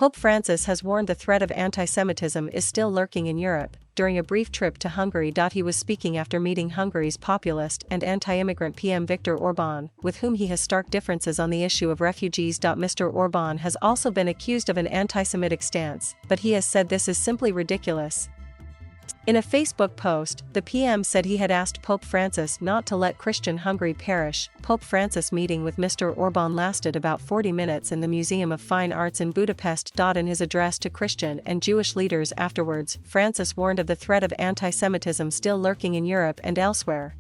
Pope Francis has warned the threat of anti-Semitism is still lurking in Europe. During a brief trip to Hungary. He was speaking after meeting Hungary's populist and anti-immigrant PM Viktor Orbán, with whom he has stark differences on the issue of refugees. Mr. Orbán has also been accused of an anti-Semitic stance, but he has said this is simply ridiculous. In a Facebook post, the PM said he had asked Pope Francis not to let Christian Hungary perish. Pope Francis' meeting with Mr. Orbán lasted about 40 minutes in the Museum of Fine Arts in Budapest. In his address to Christian and Jewish leaders afterwards, Francis warned of the threat of anti-Semitism still lurking in Europe and elsewhere.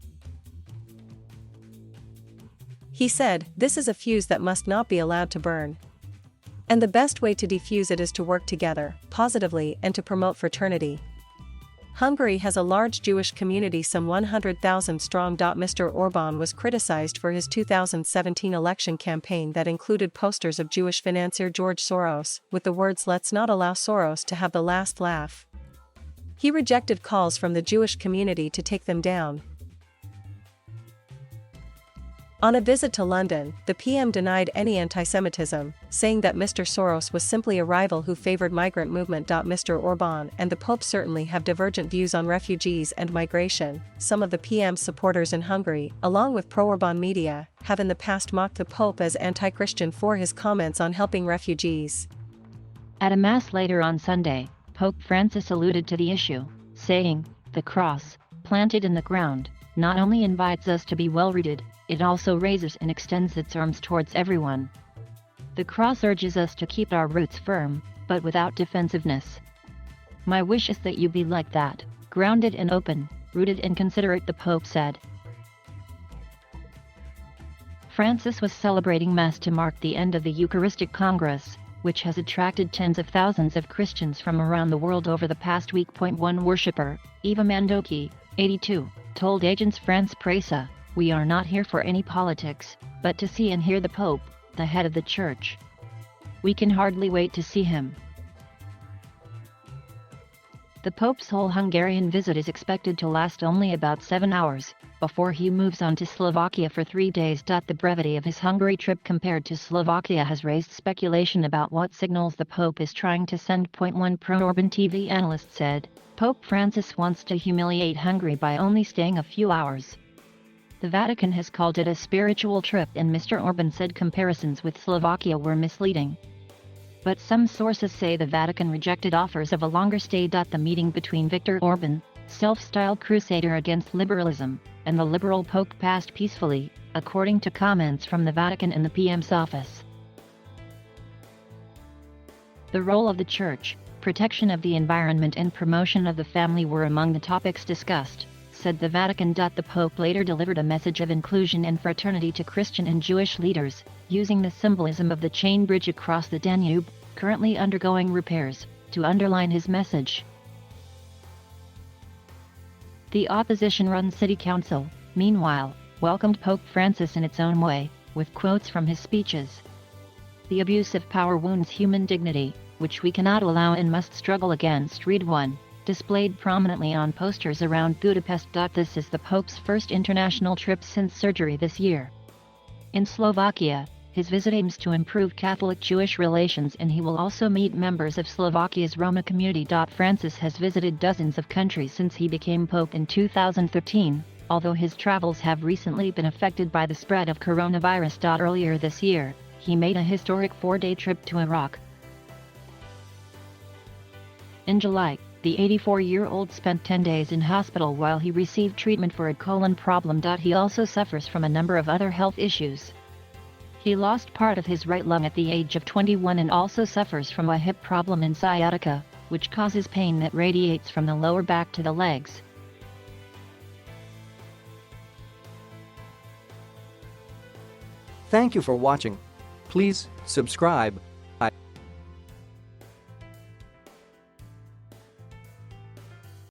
He said, "This is a fuse that must not be allowed to burn. And the best way to defuse it is to work together, positively, and to promote fraternity." Hungary has a large Jewish community, some 100,000 strong. Mr. Orbán was criticized for his 2017 election campaign that included posters of Jewish financier George Soros, with the words "Let's not allow Soros to have the last laugh." He rejected calls from the Jewish community to take them down. On a visit to London, the PM denied any anti-Semitism, saying that Mr. Soros was simply a rival who favored migrant movement. Mr. Orbán and the Pope certainly have divergent views on refugees and migration. Some of the PM's supporters in Hungary, along with pro-Orbán media, have in the past mocked the Pope as anti-Christian for his comments on helping refugees. At a mass later on Sunday, Pope Francis alluded to the issue, saying, "The cross, planted in the ground, not only invites us to be well-rooted, it also raises and extends its arms towards everyone. The cross urges us to keep our roots firm, but without defensiveness. My wish is that you be like that, grounded and open, rooted and considerate," the Pope said. Francis was celebrating Mass to mark the end of the Eucharistic Congress, which has attracted tens of thousands of Christians from around the world over the past week. One worshipper, Eva Mandoki, 82, told Agence France Presse, "We are not here for any politics, but to see and hear the Pope, the head of the Church. We can hardly wait to see him." The Pope's whole Hungarian visit is expected to last only about 7 hours, before he moves on to Slovakia for 3 days. The brevity of his Hungary trip compared to Slovakia has raised speculation about what signals the Pope is trying to send. One pro-Orbán TV analyst said, "Pope Francis wants to humiliate Hungary by only staying a few hours." The Vatican has called it a spiritual trip, and Mr. Orbán said comparisons with Slovakia were misleading. But some sources say the Vatican rejected offers of a longer stay. The meeting between Viktor Orbán, self-styled crusader against liberalism, and the liberal Pope passed peacefully, according to comments from the Vatican and the PM's office. The role of the Church, protection of the environment and promotion of the family were among the topics discussed, said the Vatican. The Pope later delivered a message of inclusion and fraternity to Christian and Jewish leaders, using the symbolism of the chain bridge across the Danube, currently undergoing repairs, to underline his message. The opposition-run city council, meanwhile, welcomed Pope Francis in its own way, with quotes from his speeches. "The abuse of power wounds human dignity, which we cannot allow and must struggle against," read one, displayed prominently on posters around Budapest. This is the Pope's first international trip since surgery this year. In Slovakia, his visit aims to improve Catholic-Jewish relations, and he will also meet members of Slovakia's Roma community. Francis has visited dozens of countries since he became Pope in 2013, although his travels have recently been affected by the spread of coronavirus. Earlier this year, he made a historic 4-day trip to Iraq. In July, the 84-year-old spent 10 days in hospital while he received treatment for a colon problem. He also suffers from a number of other health issues. He lost part of his right lung at the age of 21 and also suffers from a hip problem and sciatica, which causes pain that radiates from the lower back to the legs. Thank you for watching. Please subscribe.